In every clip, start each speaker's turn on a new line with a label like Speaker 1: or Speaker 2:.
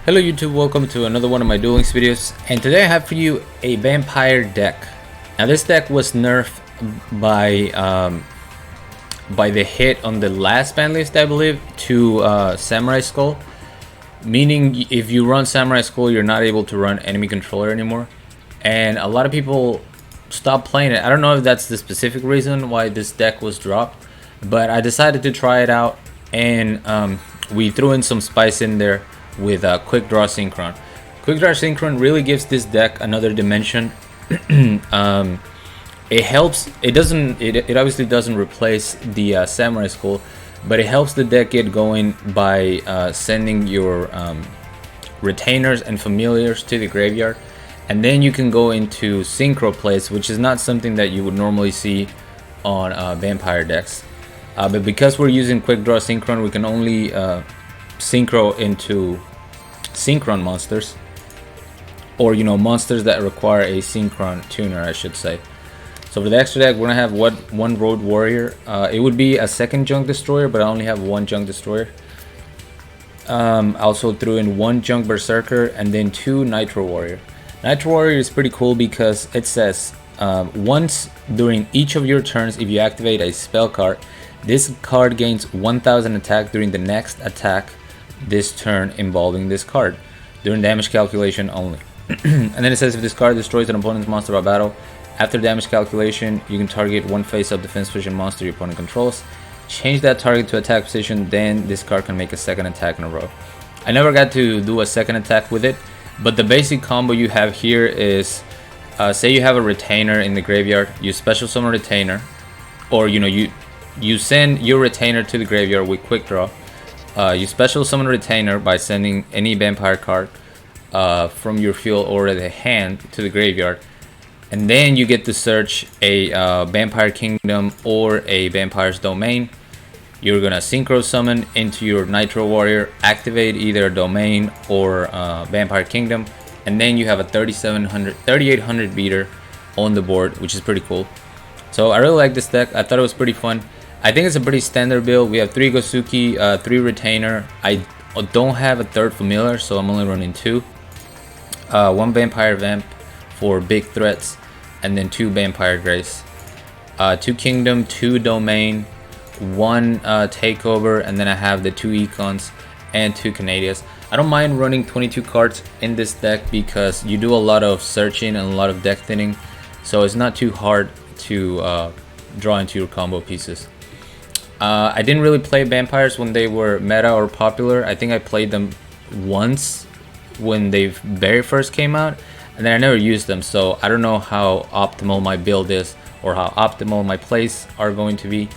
Speaker 1: Hello YouTube, welcome to another one of my Duel Links videos, and today I have for you a vampire deck. Now this deck was nerfed by the hit on the last ban list, I believe, to Samurai Skull, meaning if you run Samurai Skull you're not able to run enemy controller anymore, and a lot of people stopped playing it. I don't know if that's the specific reason why this deck was dropped, but I decided to try it out, and we threw in some spice in there with quick draw synchron. Quick draw synchron really gives this deck another dimension. It helps. It obviously doesn't replace the Samurai Skull, but it helps the deck get going by sending your retainers and familiars to the graveyard, and then you can go into synchro plays, which is not something that you would normally see on vampire decks. But because we're using quick draw synchron, we can only synchro into synchron monsters, or monsters that require a synchron tuner, I should say. So for the extra deck, we're gonna have one road warrior. It would be a second junk destroyer, but I only have one junk destroyer. Also threw in one junk berserker and then two nitro warrior. Nitro warrior is pretty cool because it says once during each of your turns, if you activate a spell card, this card gains 1000 attack during the next attack this turn involving this card, during damage calculation only. And then it says if this card destroys an opponent's monster by battle, after damage calculation you can target one face-up defense position monster your opponent controls, change that target to attack position, then this card can make a second attack in a row. I never got to do a second attack with it, but the basic combo you have here is say you have a retainer in the graveyard, you special summon retainer, or you send your retainer to the graveyard with quick draw. You special summon retainer by sending any vampire card from your field or the hand to the graveyard, and then you get to search a vampire kingdom or a vampire's domain. You're gonna synchro summon into your nitro warrior, activate either domain or vampire kingdom, and then you have a 3800 beater on the board, which is pretty cool. So I really like this deck. I thought it was pretty fun. I think it's a pretty standard build. We have 3 Gosuki, 3 retainer. I don't have a third familiar, so I'm only running 2. 1 vampire vamp for big threats, and then 2 vampire grace. 2 kingdom, 2 domain, 1 takeover, and then I have the 2 econs and 2 Canadias. I don't mind running 22 cards in this deck because you do a lot of searching and a lot of deck thinning, so it's not too hard to draw into your combo pieces. I didn't really play vampires when they were meta or popular. I think I played them once when they very first came out, and then I never used them, so I don't know how optimal my build is or how optimal my plays are going to be.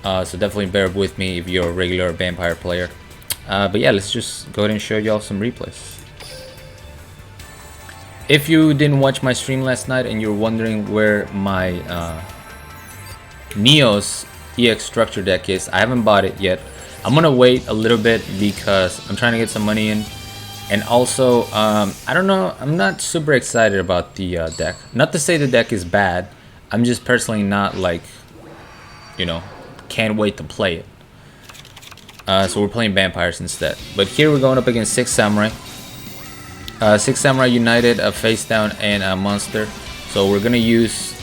Speaker 1: So definitely bear with me if you're a regular vampire player. But yeah, let's just go ahead and show y'all some replays. If you didn't watch my stream last night and you're wondering where my Neos EX structure deck is, I haven't bought it yet. I'm gonna wait a little bit because I'm trying to get some money in, and also I don't know, I'm not super excited about the deck. Not to say the deck is bad, I'm just personally not like, can't wait to play it. So we're playing vampires instead, but here we're going up against 6 samurai. 6 samurai united, a face down, and a monster. So we're gonna use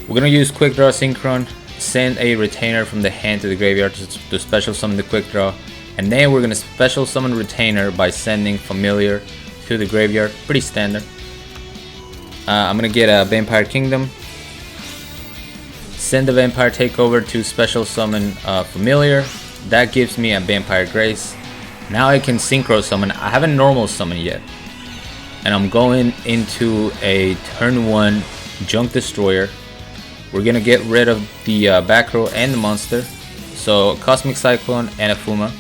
Speaker 1: quick draw synchron, send a retainer from the hand to the graveyard to special summon the quick draw, and then we're gonna special summon retainer by sending familiar to the graveyard. Pretty standard. I'm gonna get a vampire kingdom, send the vampire takeover to special summon familiar. That gives me a vampire grace. Now I can synchro summon. I haven't normal summon yet, and I'm going into a turn 1 junk destroyer. We're gonna get rid of the back row and the monster, so Cosmic Cyclone and a Fuma.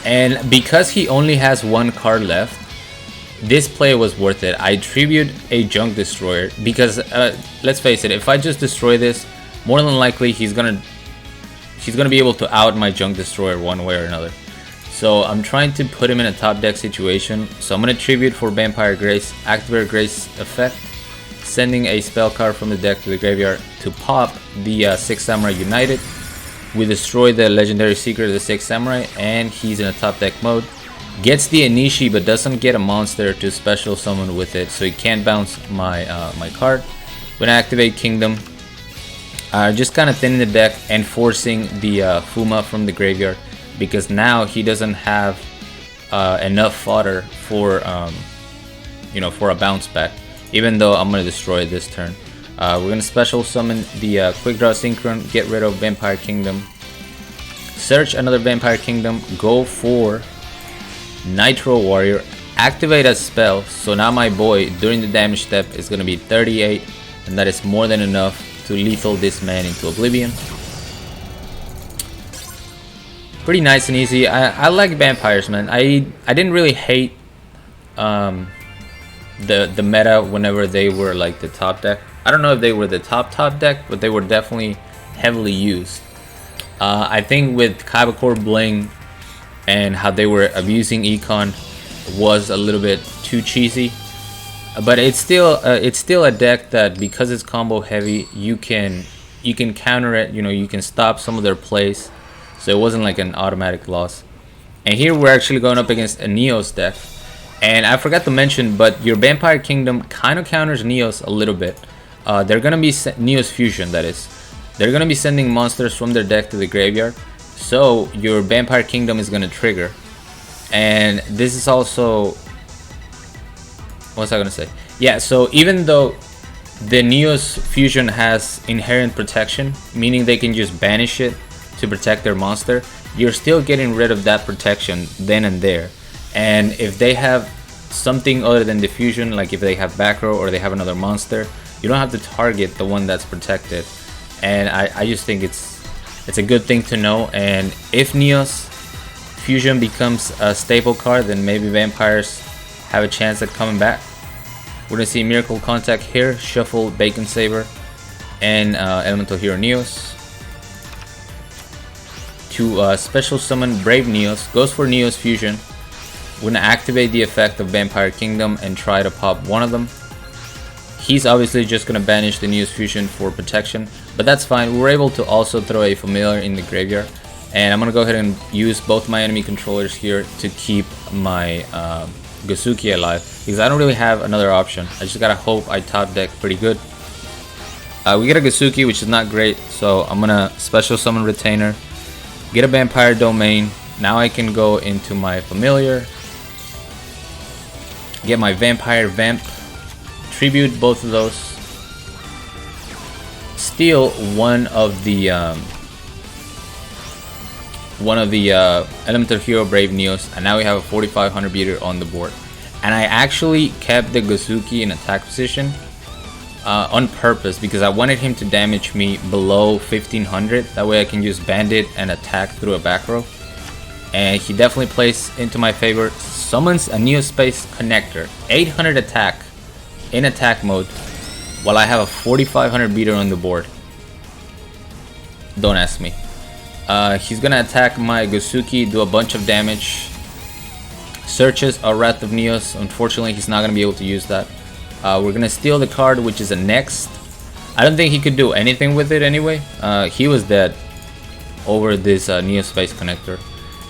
Speaker 1: And because he only has 1 card left, this play was worth it. I tribute a junk destroyer because let's face it, if I just destroy this, more than likely he's gonna be able to out my junk destroyer one way or another. So I'm trying to put him in a top deck situation. So I'm gonna tribute for Vampire Grace, activate Grace effect, sending a spell card from the deck to the graveyard to pop the 6 samurai united. We destroy the legendary secret of the 6 samurai, and he's in a top deck mode. Gets the Anishi but doesn't get a monster to special summon with it, so he can't bounce my my card. When I activate Kingdom, just kind of thinning the deck and forcing the Fuma from the graveyard, because now he doesn't have enough fodder for you know, for a bounce back, even though I'm gonna destroy it this turn. We're gonna special summon the Quick Draw Synchron, get rid of Vampire Kingdom, search another Vampire Kingdom, go for Nitro Warrior, activate a spell, so now my boy during the damage step is gonna be 38, and that is more than enough to lethal this man into oblivion. Pretty nice and easy. I like vampires, man. I didn't really hate the meta whenever they were like the top deck. I don't know if they were the top deck, but they were definitely heavily used. I think with Kaiba Bling and how they were abusing Econ was a little bit too cheesy, but it's still a deck that, because it's combo heavy, you can counter it. You know, you can stop some of their plays, so it wasn't like an automatic loss. And here we're actually going up against a Neos deck, and I forgot to mention, but your Vampire Kingdom kind of counters Neos a little bit. They're gonna be Neos Fusion, that is. They're gonna be sending monsters from their deck to the graveyard, so your Vampire Kingdom is gonna trigger. And this is also, what's I gonna say? Yeah, so even though the Neos Fusion has inherent protection, meaning they can just banish it to protect their monster, you're still getting rid of that protection then and there. And if they have something other than the fusion, like if they have back row or they have another monster, you don't have to target the one that's protected. And I just think it's a good thing to know. And if Neos Fusion becomes a staple card, then maybe vampires have a chance at coming back. We're gonna see Miracle Contact here, shuffle Bacon Saber and Elemental Hero Neos. To special summon Brave Neos, goes for Neos Fusion. We're gonna activate the effect of Vampire Kingdom and try to pop one of them. He's obviously just gonna banish the Neos Fusion for protection, but that's fine. We were able to also throw a familiar in the graveyard, and I'm gonna go ahead and use both my enemy controllers here to keep my Gasuki alive, because I don't really have another option. I just gotta hope I top deck pretty good. We get a Gasuki, which is not great, so I'm gonna special summon Retainer, get a Vampire Domain. Now I can go into my familiar, get my Vampire Vamp, tribute both of those, steal one of the Elemental Hero Brave Neos, and now we have a 4500 beater on the board. And I actually kept the Gasuki in attack position on purpose, because I wanted him to damage me below 1500. That way I can use Bandit and attack through a back row. And he definitely plays into my favor. Summons a Neospace Connector, 800 attack in attack mode, while I have a 4500 beater on the board. Don't ask me. He's gonna attack my Gasuki, do a bunch of damage, searches a Wrath of Neos. Unfortunately, he's not gonna be able to use that. We're gonna steal the card, which is a Next. I don't think he could do anything with it anyway. He was dead over this Neospace Connector,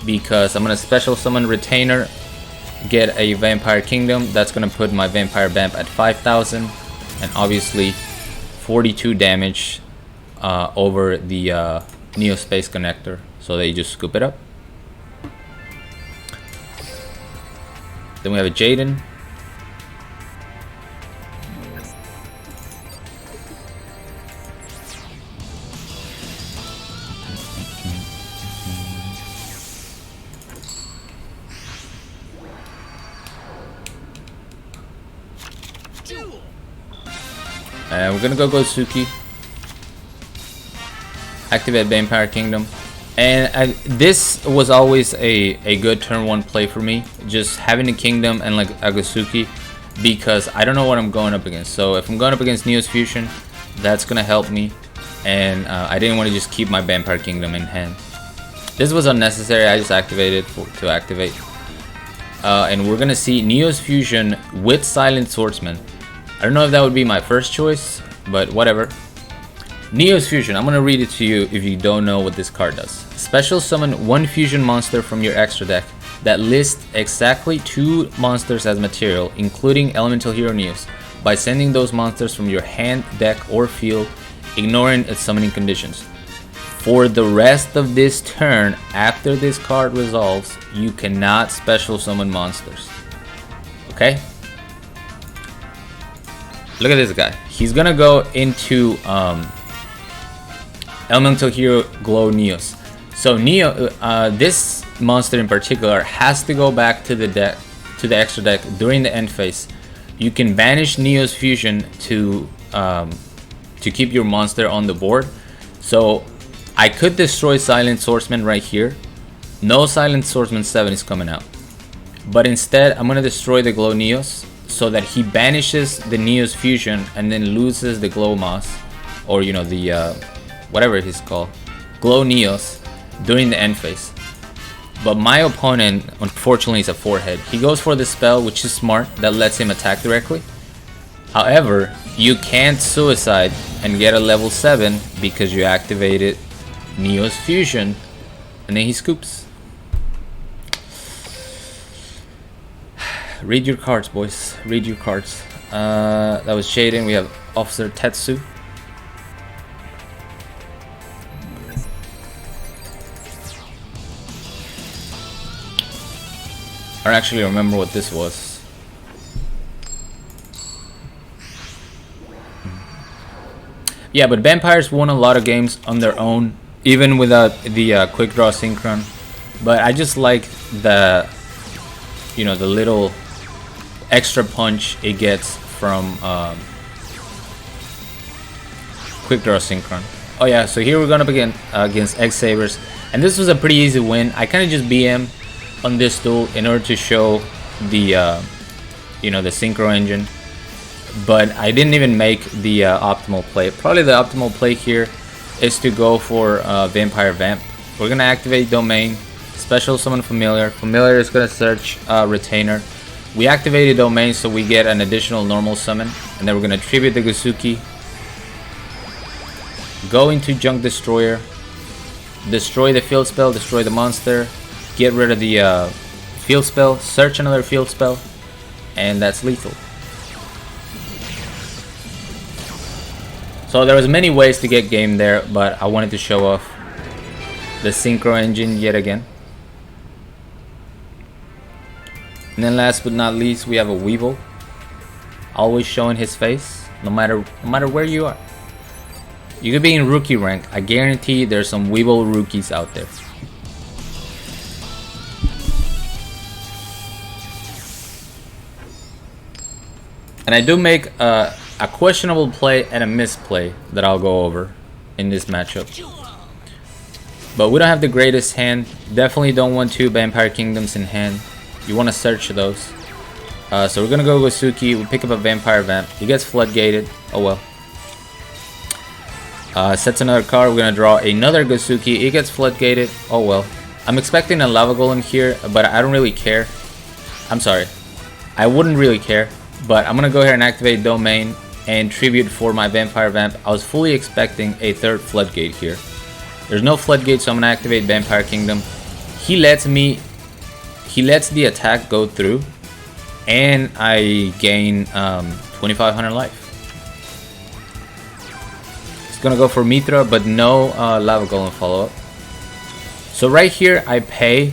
Speaker 1: because I'm gonna special summon Retainer, get a Vampire Kingdom. That's gonna put my Vampire Vamp at 5000, and obviously 42 damage over the Neospace Connector, so they just scoop it up. Then we have a Jaden. And we're gonna go Gosuki, activate Vampire Kingdom, and this was always a good turn one play for me, just having a Kingdom and like a Gosuki, because I don't know what I'm going up against. So if I'm going up against Neos Fusion, that's gonna help me, and I didn't want to just keep my Vampire Kingdom in hand. This was unnecessary. I just activated to activate, and we're gonna see Neos Fusion with Silent Swordsman. I don't know if that would be my first choice, but whatever. Neos Fusion, I'm gonna read it to you if you don't know what this card does. Special summon one fusion monster from your extra deck. that lists exactly 2 monsters as material, including Elemental Hero Neos, by sending those monsters from your hand, deck, or field, ignoring its summoning conditions. For the rest of this turn, after this card resolves, you cannot special summon monsters. Okay? Look at this guy. He's gonna go into Elemental Hero Glow Neos. So this monster in particular has to go back to the deck, to the extra deck during the end phase. You can banish Neo's Fusion to keep your monster on the board. So I could destroy Silent Swordsman right here. No Silent Swordsman 7 is coming out. But instead, I'm gonna destroy the Glow Neos so that he banishes the Neo's Fusion and then loses the Glow Moss, or you know, the whatever it is called, Glow Neos, during the end phase. But my opponent, unfortunately, is a forehead. He goes for the spell, which is smart, that lets him attack directly. However, you can't suicide and get a level 7 because you activated Neo's Fusion, and then he scoops. Read your cards, boys. Read your cards. That was Shaden. We have Officer Tetsu. I don't actually remember what this was. Yeah, but vampires won a lot of games on their own, even without the quick draw synchron. But I just like the, you know, the little extra punch it gets from quick draw synchron. Oh yeah, so here we're going up against X Sabers, and this was a pretty easy win. I kind of just BM on this duel in order to show the you know, the synchro engine, but I didn't even make the optimal play. Probably the optimal play here is to go for Vampire Vamp. We're gonna activate Domain, special summon Familiar. Familiar is gonna search Retainer. We activated Domain so we get an additional normal summon, and then we're gonna tribute the Guzuki, go into Junk Destroyer, destroy the field spell, destroy the monster, get rid of the field spell, search another field spell, and that's lethal. So there was many ways to get game there, but I wanted to show off the synchro engine yet again. And then last but not least, we have a Weevil, always showing his face, no matter where you are. You could be in rookie rank. I guarantee there's some Weevil rookies out there. And I do make a questionable play and a misplay that I'll go over in this matchup. But we don't have the greatest hand. Definitely don't want 2 Vampire Kingdoms in hand. You want to search those. So we're going to go Guzuki. We pick up a Vampire Vamp. He gets floodgated. Oh well. Sets another card. We're going to draw another Guzuki. He gets floodgated. Oh well. I'm expecting a Lava Golem here, but I don't really care. I'm sorry. I wouldn't really care. But I'm going to go ahead and activate Domain and tribute for my Vampire Vamp. I was fully expecting a 3rd Floodgate here. There's no Floodgate, so I'm going to activate Vampire Kingdom. He lets the attack go through, and I gain 2500 life. It's going to go for Mithra, but no Lava Golem follow-up. So right here, I pay,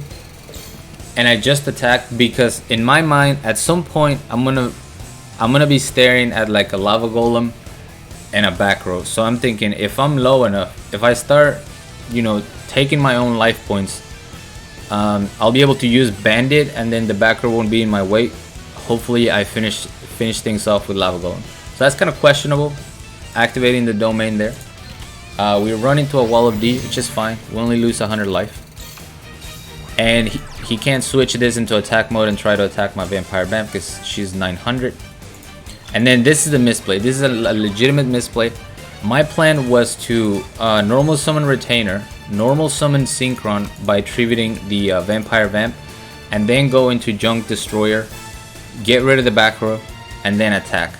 Speaker 1: and I just attack because in my mind, at some point, I'm gonna be staring at like a Lava Golem and a back row. So I'm thinking, if I'm low enough, if I start, you know, taking my own life points, I'll be able to use Bandit, and then the back row won't be in my way. Hopefully I finish things off with Lava Golem. So that's kind of questionable, activating the Domain there. We run into a Wall of D, which is fine. We only lose 100 life. And he can't switch this into attack mode and try to attack my Vampire Vamp because she's 900. And then this is a misplay. This is a legitimate misplay. My plan was to normal summon Retainer, normal summon Synchron by tributing the Vampire Vamp, and then go into Junk Destroyer, get rid of the back row, and then attack.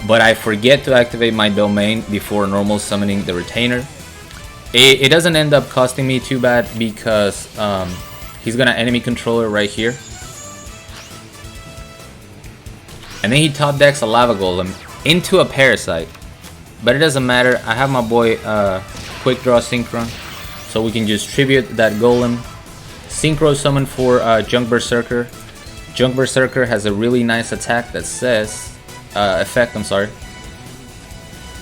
Speaker 1: But I forget to activate my Domain before normal summoning the Retainer. It doesn't end up costing me too bad because He's gonna enemy controller right here. And then he top decks a Lava Golem into a Parasite. But it doesn't matter. I have my boy Quick Draw Synchron. So we can just tribute that Golem. Synchro summon for Junk Berserker. Junk Berserker has a really nice attack that says... effect, I'm sorry.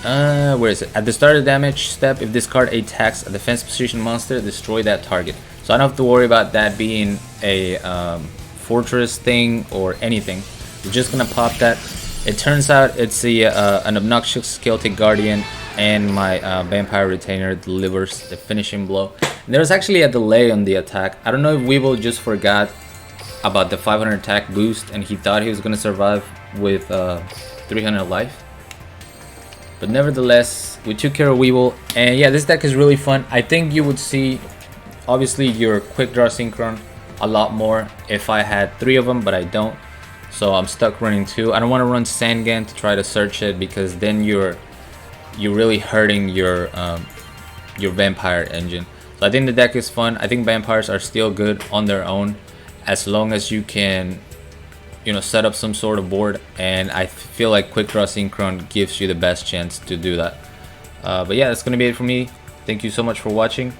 Speaker 1: Where is it? At the start of the damage step, if this card attacks a defense position monster, destroy that target. So I don't have to worry about that being a fortress thing or anything. We're just gonna pop that. It turns out it's an obnoxious Celtic Guardian, and my Vampire Retainer delivers the finishing blow. And there's actually a delay on the attack. I don't know if Weevil just forgot about the 500 attack boost and he thought he was gonna survive with 300 life. But nevertheless, we took care of Weevil, and yeah, this deck is really fun. I think you would see, obviously, your Quick Draw Synchron a lot more if I had 3 of them, but I don't. So I'm stuck running 2. I don't want to run Sandgan to try to search it, because then you're really hurting your Vampire engine. So I think the deck is fun. I think Vampires are still good on their own, as long as you can, you know, set up some sort of board, and I feel like Quick Draw Synchron gives you the best chance to do that. But yeah, that's gonna be it for me. Thank you so much for watching.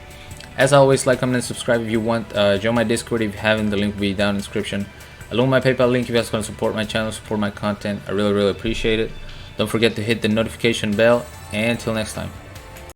Speaker 1: As always, like, comment, and subscribe if you want. Join my Discord if you haven't. The link will be down in the description, along with my PayPal link if you guys want to support my channel, support my content. I really appreciate it. Don't forget to hit the notification bell, and until next time.